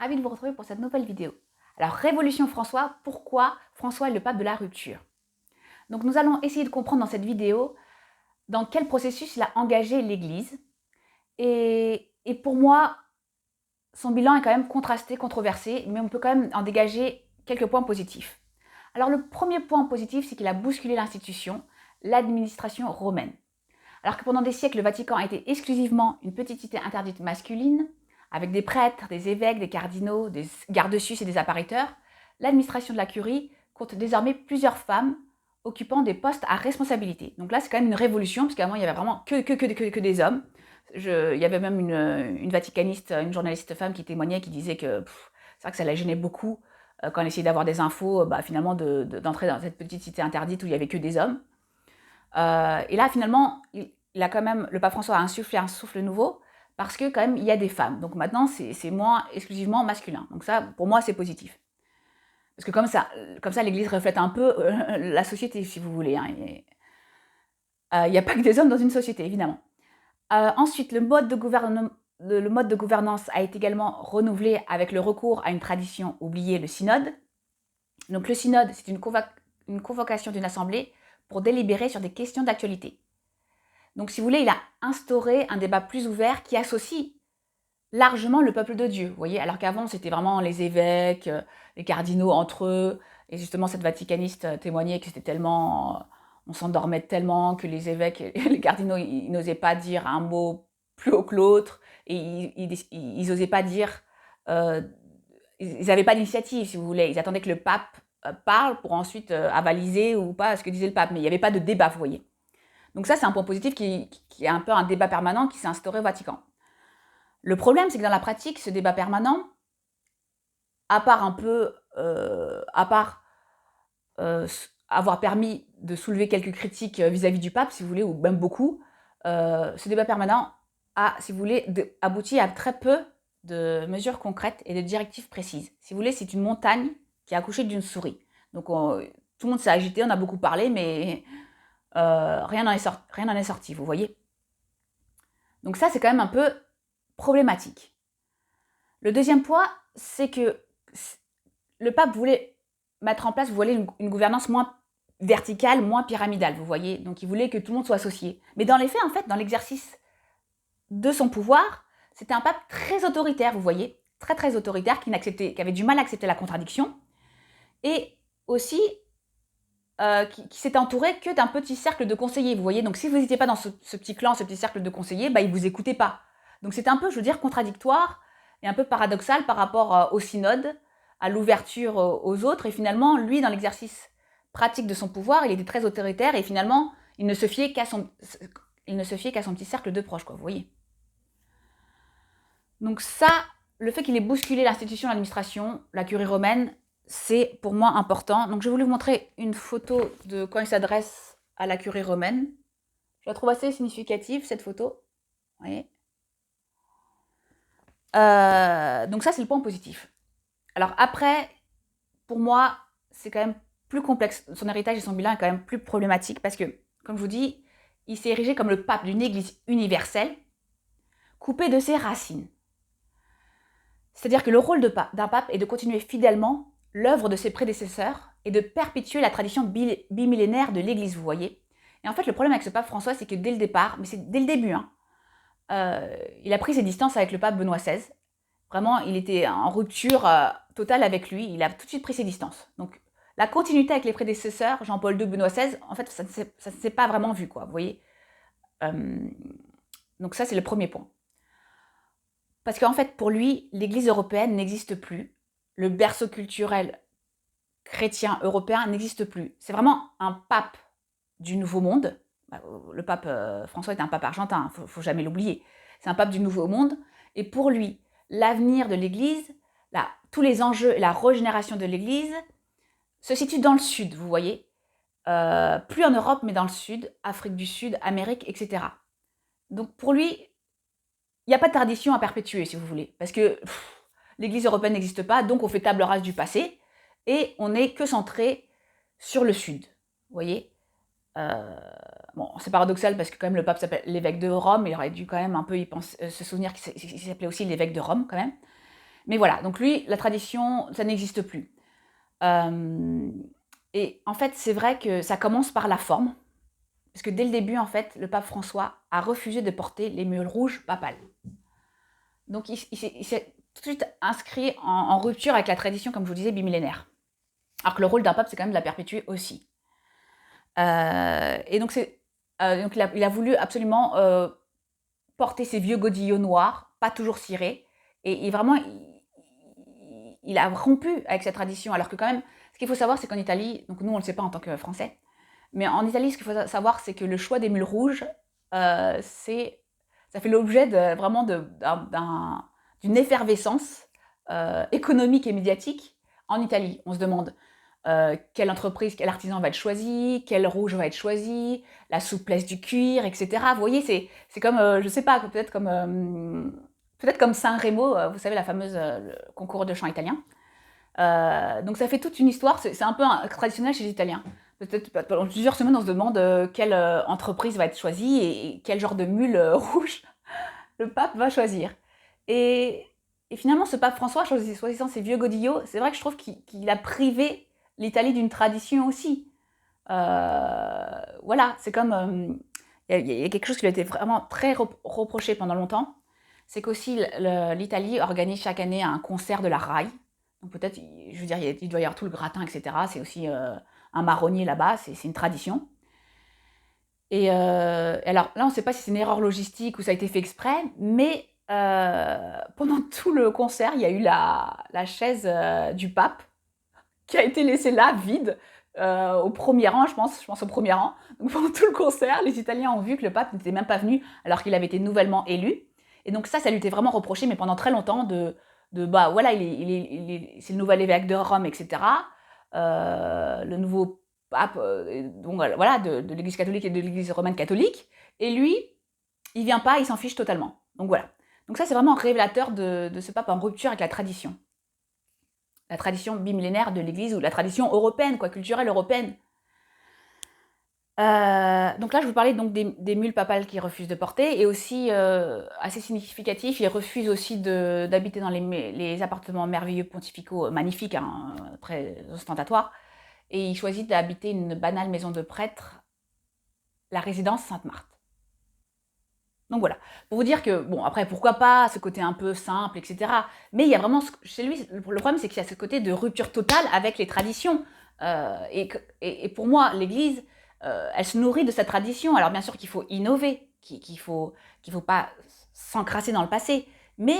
Ravi de vous retrouver pour cette nouvelle vidéo. Alors, Révolution François, pourquoi François est le pape de la rupture? Donc nous allons essayer de comprendre dans cette vidéo dans quel processus il a engagé l'Église. Et pour moi, son bilan est quand même contrasté, controversé, mais on peut quand même en dégager quelques points positifs. Alors le premier point positif, c'est qu'il a bousculé l'institution, l'administration romaine. Alors que pendant des siècles, le Vatican a été exclusivement une petite cité interdite masculine, avec des prêtres, des évêques, des cardinaux, des gardes-sus et des appariteurs, l'administration de la curie compte désormais plusieurs femmes occupant des postes à responsabilité. Donc là, c'est quand même une révolution, parce qu'avant, il y avait vraiment que des hommes. Il y avait même une vaticaniste, une journaliste femme qui témoignait, qui disait que c'est vrai que ça la gênait beaucoup quand elle essayait d'avoir des infos, finalement, d'entrer dans cette petite cité interdite où il n'y avait que des hommes. Et là, finalement, il a quand même, le pape François a insufflé un souffle nouveau, parce que quand même, il y a des femmes. Donc maintenant, c'est moins exclusivement masculin. Donc ça, pour moi, c'est positif. Parce que comme ça l'Église reflète un peu la société, si vous voulez. Hein. Il n'y a pas que des hommes dans une société, évidemment. Ensuite, le mode de gouvernance a été également renouvelé avec le recours à une tradition oubliée, le synode. Donc le synode, c'est une convocation d'une assemblée pour délibérer sur des questions d'actualité. Donc si vous voulez, il a instauré un débat plus ouvert qui associe largement le peuple de Dieu, vous voyez, alors qu'avant c'était vraiment les évêques, les cardinaux entre eux, et justement cette vaticaniste témoignait que c'était tellement, on s'endormait tellement que les évêques et les cardinaux, ils n'osaient pas dire un mot plus haut que l'autre, et ils n'osaient pas dire, euh, ils n'avaient pas d'initiative, si vous voulez, ils attendaient que le pape parle pour ensuite avaliser ou pas ce que disait le pape, mais il n'y avait pas de débat, vous voyez. Donc ça, c'est un point positif qui est un peu un débat permanent qui s'est instauré au Vatican. Le problème, c'est que dans la pratique, ce débat permanent, à part un peu, avoir permis de soulever quelques critiques vis-à-vis du pape, si vous voulez, ou même beaucoup, ce débat permanent a, si vous voulez, abouti à très peu de mesures concrètes et de directives précises. Si vous voulez, c'est une montagne qui a accouché d'une souris. Donc tout le monde s'est agité, on a beaucoup parlé, mais rien n'en est sorti, vous voyez. Donc ça, c'est quand même un peu problématique. Le deuxième point, c'est que le pape voulait mettre en place, vous voyez, une gouvernance moins verticale, moins pyramidale, vous voyez. Donc il voulait que tout le monde soit associé. Mais dans les faits, en fait, dans l'exercice de son pouvoir, c'était un pape très autoritaire, vous voyez, très très autoritaire, qui avait du mal à accepter la contradiction, et aussi qui s'était entouré que d'un petit cercle de conseillers, vous voyez. Donc si vous n'étiez pas dans ce petit clan, ce petit cercle de conseillers, il ne vous écoutait pas. Donc c'était un peu, je veux dire, contradictoire et un peu paradoxal par rapport au synode, à l'ouverture aux autres. Et finalement, lui, dans l'exercice pratique de son pouvoir, il était très autoritaire et finalement, il ne se fiait qu'à son petit cercle de proches, quoi, vous voyez. Donc ça, le fait qu'il ait bousculé l'institution, l'administration, la curie romaine, c'est pour moi important. Donc je voulais vous montrer une photo de quand il s'adresse à la curie romaine. Je la trouve assez significative, cette photo. Vous voyez. Donc ça, c'est le point positif. Alors après, pour moi, c'est quand même plus complexe. Son héritage et son bilan est quand même plus problématique parce que, comme je vous dis, il s'est érigé comme le pape d'une église universelle, coupé de ses racines. C'est-à-dire que le rôle d'un pape est de continuer fidèlement l'œuvre de ses prédécesseurs et de perpétuer la tradition bimillénaire de l'Église, vous voyez. Et en fait, le problème avec ce pape François, c'est que dès le départ, mais c'est dès le début, il a pris ses distances avec le pape Benoît XVI. Vraiment, il était en rupture totale avec lui. Il a tout de suite pris ses distances. Donc, la continuité avec les prédécesseurs, Jean-Paul II, Benoît XVI, en fait, ça ne s'est pas vraiment vu, quoi, vous voyez. Donc ça, c'est le premier point. Parce qu'en fait, pour lui, l'Église européenne n'existe plus. Le berceau culturel chrétien européen n'existe plus. C'est vraiment un pape du Nouveau Monde. Le pape François est un pape argentin, il ne faut jamais l'oublier. C'est un pape du Nouveau Monde. Et pour lui, l'avenir de l'Église, tous les enjeux et la régénération de l'Église se situent dans le Sud, vous voyez. Plus en Europe, mais dans le Sud, Afrique du Sud, Amérique, etc. Donc pour lui, il n'y a pas de tradition à perpétuer, si vous voulez, parce que l'Église européenne n'existe pas, donc on fait table rase du passé, et on n'est que centré sur le Sud, vous voyez. Bon, c'est paradoxal parce que quand même le pape s'appelle l'évêque de Rome, il aurait dû quand même un peu se souvenir qu'il s'appelait aussi l'évêque de Rome, quand même. Mais voilà, donc lui, la tradition, ça n'existe plus. Et en fait, c'est vrai que ça commence par la forme, parce que dès le début, en fait, le pape François a refusé de porter les mules rouges papales. Donc il s'est tout de suite inscrit en rupture avec la tradition, comme je vous disais, bimillénaire. Alors que le rôle d'un pape, c'est quand même de la perpétuer aussi. Et donc, donc il a voulu absolument porter ses vieux godillots noirs, pas toujours cirés, et vraiment, il a rompu avec cette tradition. Alors que quand même, ce qu'il faut savoir, c'est qu'en Italie, donc nous on ne le sait pas en tant que Français, mais en Italie, ce qu'il faut savoir, c'est que le choix des mules rouges, ça fait l'objet vraiment d'une effervescence économique et médiatique en Italie. On se demande quelle entreprise, quel artisan va être choisi, quel rouge va être choisi, la souplesse du cuir, etc. Vous voyez, c'est comme, je sais pas, peut-être comme Saint-Rémo, vous savez, la fameuse le concours de chant italien. Donc ça fait toute une histoire, c'est un peu traditionnel chez les Italiens. Peut-être pendant plusieurs semaines, on se demande quelle entreprise va être choisie et quel genre de mule rouge le pape va choisir. Et, et finalement, ce pape François, choisissant ses vieux godillots, c'est vrai que je trouve qu'il a privé l'Italie d'une tradition aussi. Voilà, c'est comme... Il y a quelque chose qui lui a été vraiment très reproché pendant longtemps, c'est qu'aussi l'Italie organise chaque année un concert de la RAI. Donc peut-être, je veux dire, il doit y avoir tout le gratin, etc. C'est aussi un marronnier là-bas, c'est une tradition. Et alors là, on ne sait pas si c'est une erreur logistique ou ça a été fait exprès, mais pendant tout le concert, il y a eu la chaise du pape qui a été laissée là, vide, au premier rang, je pense au premier rang. Donc pendant tout le concert, les Italiens ont vu que le pape n'était même pas venu alors qu'il avait été nouvellement élu. Et donc ça lui était vraiment reproché, mais pendant très longtemps, bah voilà, c'est le nouvel évêque de Rome, etc. Le nouveau pape, donc voilà, de l'Église catholique et de l'Église romaine catholique. Et lui, il vient pas, il s'en fiche totalement. Donc voilà. Donc ça, c'est vraiment révélateur de ce pape en rupture avec la tradition bimillénaire de l'Église, ou la tradition européenne, quoi, culturelle européenne. Donc là, je vous parlais donc des mules papales qu'il refuse de porter, et aussi, assez significatif, il refuse aussi d'habiter dans les appartements merveilleux pontificaux, magnifiques, hein, très ostentatoires, et il choisit d'habiter une banale maison de prêtre, la résidence Sainte-Marthe. Donc voilà, pour vous dire que, bon, après, pourquoi pas, ce côté un peu simple, etc. Mais il y a vraiment, chez lui, le problème, c'est qu'il y a ce côté de rupture totale avec les traditions. Et pour moi, l'Église, elle se nourrit de sa tradition. Alors bien sûr qu'il faut innover, qu'il faut pas s'encrasser dans le passé, mais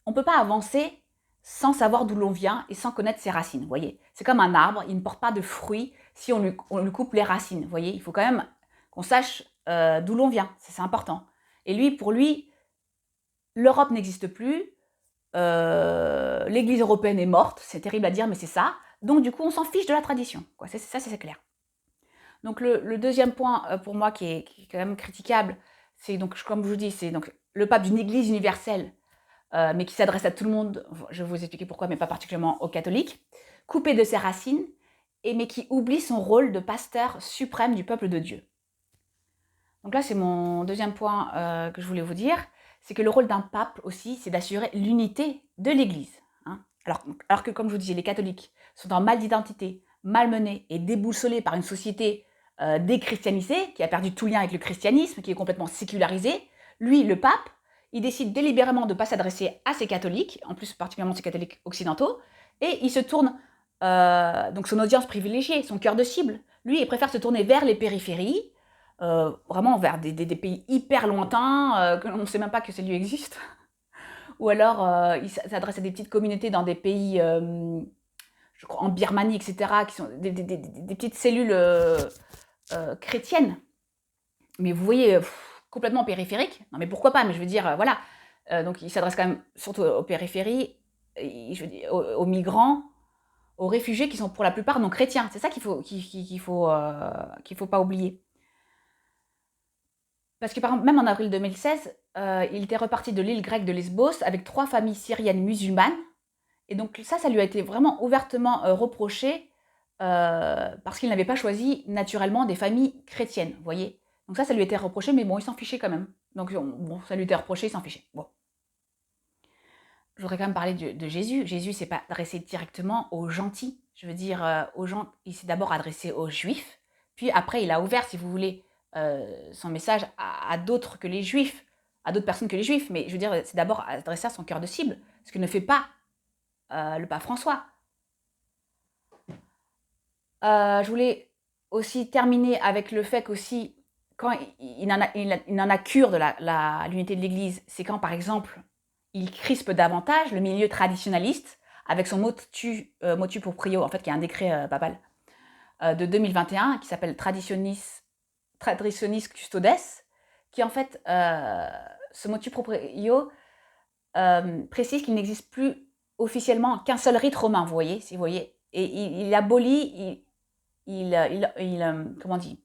on ne peut pas avancer sans savoir d'où l'on vient et sans connaître ses racines, vous voyez. C'est comme un arbre, il ne porte pas de fruits si on lui coupe les racines, vous voyez. Il faut quand même qu'on sache d'où l'on vient, c'est important. Et lui, pour lui, l'Europe n'existe plus, l'Église européenne est morte, c'est terrible à dire, mais c'est ça. Donc du coup, on s'en fiche de la tradition, quoi. Ça, c'est clair. Donc le deuxième point pour moi qui est quand même critiquable, c'est donc, comme je vous dis, c'est donc le pape d'une Église universelle, mais qui s'adresse à tout le monde, je vais vous expliquer pourquoi, mais pas particulièrement aux catholiques, coupé de ses racines, mais qui oublie son rôle de pasteur suprême du peuple de Dieu. Donc là, c'est mon deuxième point que je voulais vous dire, c'est que le rôle d'un pape aussi, c'est d'assurer l'unité de l'Église. Hein. Alors que, comme je vous disais, les catholiques sont en mal d'identité, malmenés et déboussolés par une société déchristianisée, qui a perdu tout lien avec le christianisme, qui est complètement sécularisé, lui, le pape, il décide délibérément de ne pas s'adresser à ces catholiques, en plus particulièrement ces catholiques occidentaux, et il se tourne, donc son audience privilégiée, son cœur de cible, lui, il préfère se tourner vers les périphéries, vraiment vers des pays hyper lointains, que l'on ne sait même pas que ces lieux existent. Ou alors, il s'adresse à des petites communautés dans des pays, je crois en Birmanie, etc., qui sont des petites cellules chrétiennes. Mais vous voyez, complètement périphériques. Non mais pourquoi pas, mais je veux dire, voilà. Donc il s'adresse quand même surtout aux périphéries, je veux dire, aux migrants, aux réfugiés qui sont pour la plupart non chrétiens. C'est ça qu'il faut pas oublier. Parce que par exemple, même en avril 2016, il était reparti de l'île grecque de Lesbos avec 3 familles syriennes musulmanes. Et donc ça lui a été vraiment ouvertement reproché parce qu'il n'avait pas choisi naturellement des familles chrétiennes, vous voyez. Donc ça lui a été reproché, mais bon, il s'en fichait quand même. Donc bon, ça lui était reproché, il s'en fichait. Bon. je voudrais quand même parler de Jésus. Jésus s'est pas adressé directement aux gentils. Je veux dire, aux gens, il s'est d'abord adressé aux juifs, puis après il a ouvert, si vous voulez, son message à d'autres que les juifs, à d'autres personnes que les juifs. Mais je veux dire, c'est d'abord adressé à son cœur de cible, ce que ne fait pas le pape François. Je voulais aussi terminer avec le fait qu'aussi, quand il en a cure de l'unité de l'Église, c'est quand, par exemple, il crispe davantage le milieu traditionnaliste avec son motu proprio, en fait, qui est un décret papal de 2021 qui s'appelle Traditionis Custodes, qui en fait, ce motu proprio précise qu'il n'existe plus officiellement qu'un seul rite romain, vous voyez, si vous voyez, et il abolit, comment on dit,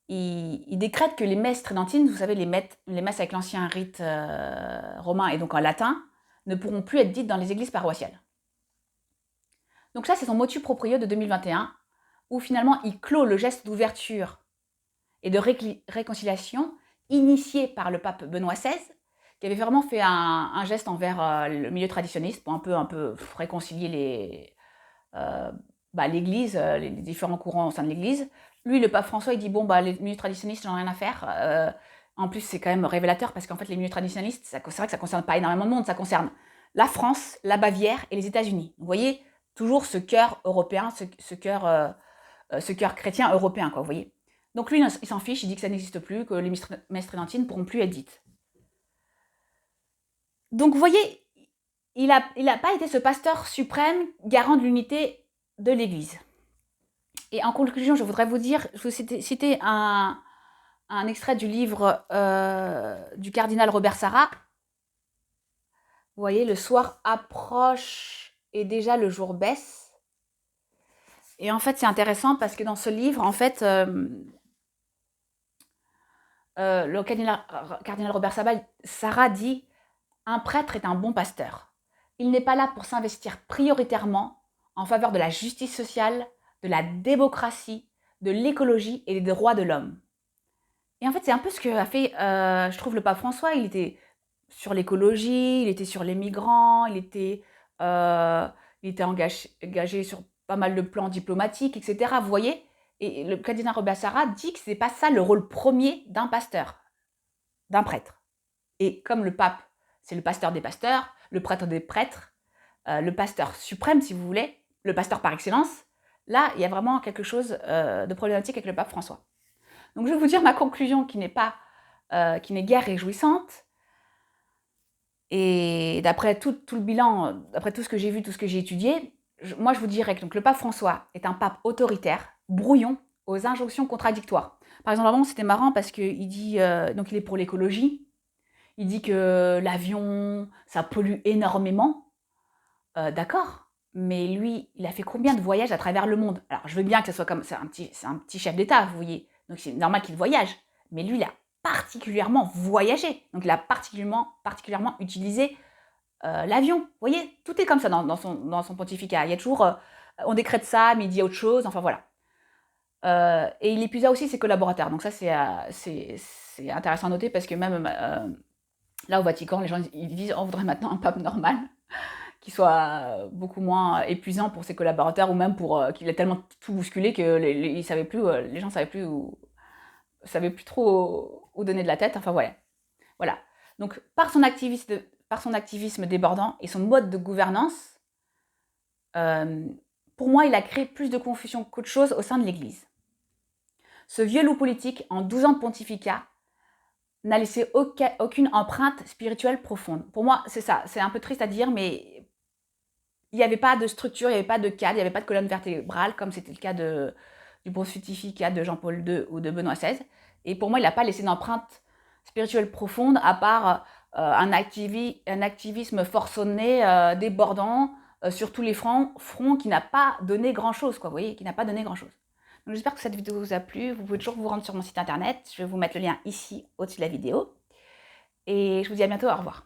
il décrète que les messes tridentines, vous savez, les messes avec l'ancien rite romain et donc en latin, ne pourront plus être dites dans les églises paroissiales. Donc ça, c'est son motu proprio de 2021, où finalement il clôt le geste d'ouverture et de réconciliation initié par le pape Benoît XVI, qui avait vraiment fait un geste envers le milieu traditionniste pour un peu réconcilier l'Église, les différents courants au sein de l'Église. Lui, le pape François, il dit bon, les milieux traditionnistes, j'en ai rien à faire. En plus, c'est quand même révélateur parce qu'en fait, les milieux traditionnistes, c'est vrai que ça ne concerne pas énormément de monde, ça concerne la France, la Bavière et les États-Unis. Vous voyez, toujours ce cœur européen, ce cœur chrétien européen, quoi, vous voyez. Donc lui, il s'en fiche, il dit que ça n'existe plus, que les messes tridentines ne pourront plus être dites. Donc vous voyez, il n'a pas été ce pasteur suprême, garant de l'unité de l'Église. Et en conclusion, je voudrais vous citer un extrait du livre du cardinal Robert Sarra. Vous voyez, le soir approche et déjà le jour baisse. Et en fait, c'est intéressant parce que dans ce livre, en fait, le cardinal Robert Sarra dit « Un prêtre est un bon pasteur. Il n'est pas là pour s'investir prioritairement en faveur de la justice sociale, de la démocratie, de l'écologie et des droits de l'homme. » Et en fait, c'est un peu ce que a fait, je trouve, le pape François. Il était sur l'écologie, il était sur les migrants, il était engagé sur pas mal de plans diplomatiques, etc. Vous voyez ? Et le cardinal Robert Sarra dit que ce n'est pas ça le rôle premier d'un pasteur, d'un prêtre. Et comme le pape, c'est le pasteur des pasteurs, le prêtre des prêtres, le pasteur suprême, si vous voulez, le pasteur par excellence, là, il y a vraiment quelque chose de problématique avec le pape François. Donc, je vais vous dire ma conclusion qui n'est guère réjouissante. Et d'après tout le bilan, d'après tout ce que j'ai vu, tout ce que j'ai étudié, moi, je vous dirais que donc, le pape François est un pape autoritaire, brouillon, aux injonctions contradictoires. Par exemple, avant, c'était marrant parce qu'il dit, donc il est pour l'écologie, il dit que l'avion, ça pollue énormément. D'accord, mais lui, il a fait combien de voyages à travers le monde? Alors, je veux bien que ça soit comme, c'est un petit chef d'État, vous voyez, donc c'est normal qu'il voyage, mais lui, il a particulièrement voyagé, donc il a particulièrement utilisé l'avion. Vous voyez, tout est comme ça dans son pontificat. Il y a toujours, on décrète ça, mais il dit autre chose, enfin voilà. Et il épuisa aussi ses collaborateurs, donc ça c'est intéressant à noter parce que même là au Vatican, les gens ils disent on voudrait maintenant un pape normal qui soit beaucoup moins épuisant pour ses collaborateurs ou même pour qu'il ait tellement tout bousculé que les gens savaient plus trop où donner de la tête. Enfin voilà. Donc par son activisme débordant et son mode de gouvernance, pour moi, il a créé plus de confusion qu'autre chose au sein de l'Église. Ce vieux loup politique, en 12 ans de pontificat, n'a laissé aucune empreinte spirituelle profonde. Pour moi, c'est ça. C'est un peu triste à dire, mais il n'y avait pas de structure, il n'y avait pas de cadre, il n'y avait pas de colonne vertébrale, comme c'était le cas du pontificat de Jean-Paul II ou de Benoît XVI. Et pour moi, il n'a pas laissé d'empreinte spirituelle profonde, à part un activisme forcené, débordant, sur tous les fronts qui n'a pas donné grand-chose, quoi, vous voyez, qui n'a pas donné grand-chose. Donc j'espère que cette vidéo vous a plu. Vous pouvez toujours vous rendre sur mon site internet. Je vais vous mettre le lien ici, au-dessus de la vidéo. Et je vous dis à bientôt, au revoir.